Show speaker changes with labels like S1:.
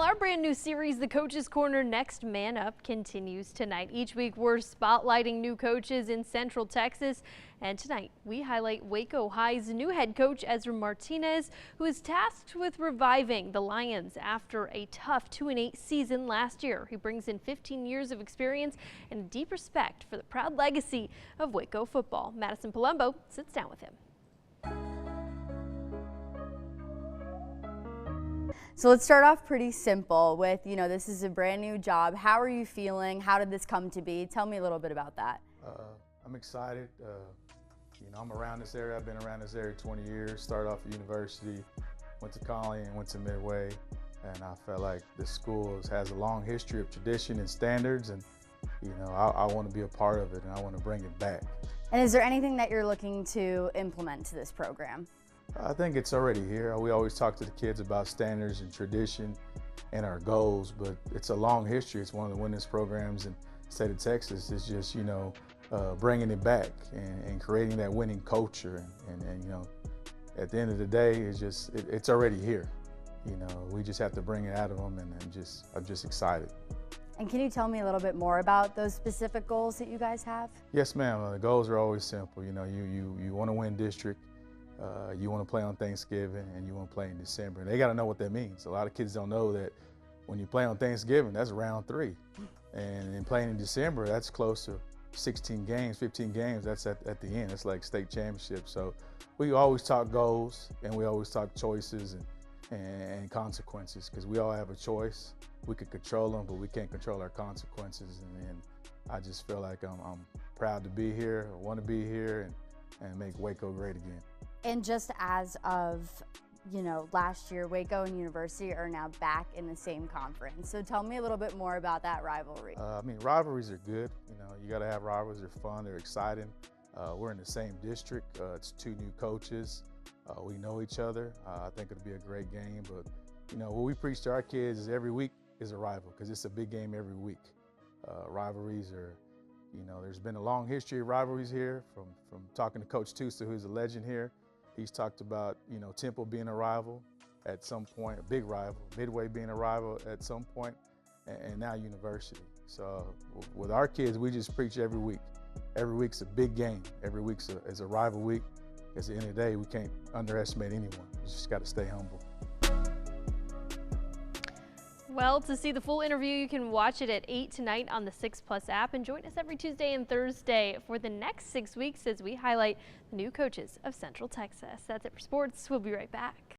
S1: Well, our brand new series, The Coach's Corner Next Man Up, continues tonight. Each week we're spotlighting new coaches in Central Texas. And tonight we highlight Waco High's new head coach, Esrom Martinez, who is tasked with reviving the Lions after a tough 2-8 season last year. He brings in 15 years of experience and deep respect for the proud legacy of Waco football. Madison Palumbo sits down with him.
S2: So let's start off pretty simple with, this is a brand new job. How are you feeling? How did this come to be? Tell me a little bit about that.
S3: I'm excited. I'm around this area. I've been around this area 20 years. Started off at university, went to Conley and went to Midway. And I felt like the school has a long history of tradition and standards. And, I want to be a part of it and I want to bring it back.
S2: And is there anything that you're looking to implement to this program?
S3: I think it's already here. We always talk to the kids about standards and tradition and our goals, but it's a long history. It's one of the winningest programs in the state of Texas. It's just, bringing it back and creating that winning culture. And at the end of the day, it's already here. We just have to bring it out of them, and I'm just excited.
S2: And can you tell me a little bit more about those specific goals that you guys have?
S3: Yes, ma'am. The goals are always simple. You want to win district. You want to play on Thanksgiving and you want to play in December. And they got to know what that means. A lot of kids don't know that when you play on Thanksgiving, that's round 3. And in playing in December, that's close to 16 games, 15 games. That's at the end. It's like state championship. So we always talk goals and we always talk choices and consequences, because we all have a choice. We could control them, but we can't control our consequences. And I just feel like I'm proud to be here. I want to be here and make Waco great again.
S2: And just as of, last year, Waco and University are now back in the same conference. So tell me a little bit more about that rivalry.
S3: Rivalries are good. You got to have rivalries. They're fun. They're exciting. We're in the same district. It's 2 new coaches. We know each other. I think it'll be a great game. But, what we preach to our kids is every week is a rival, because it's a big game every week. Rivalries are, there's been a long history of rivalries here, from talking to Coach Tusa, who's a legend here. He's talked about, Temple being a rival at some point, a big rival, Midway being a rival at some point, and now University. So with our kids, we just preach every week. Every week's a big game. Every week's is a rival week. At the end of the day, we can't underestimate anyone. We just got to stay humble.
S1: Well, to see the full interview, you can watch it at 8 tonight on the 6+ app, and join us every Tuesday and Thursday for the next 6 weeks as we highlight the new coaches of Central Texas. That's it for sports. We'll be right back.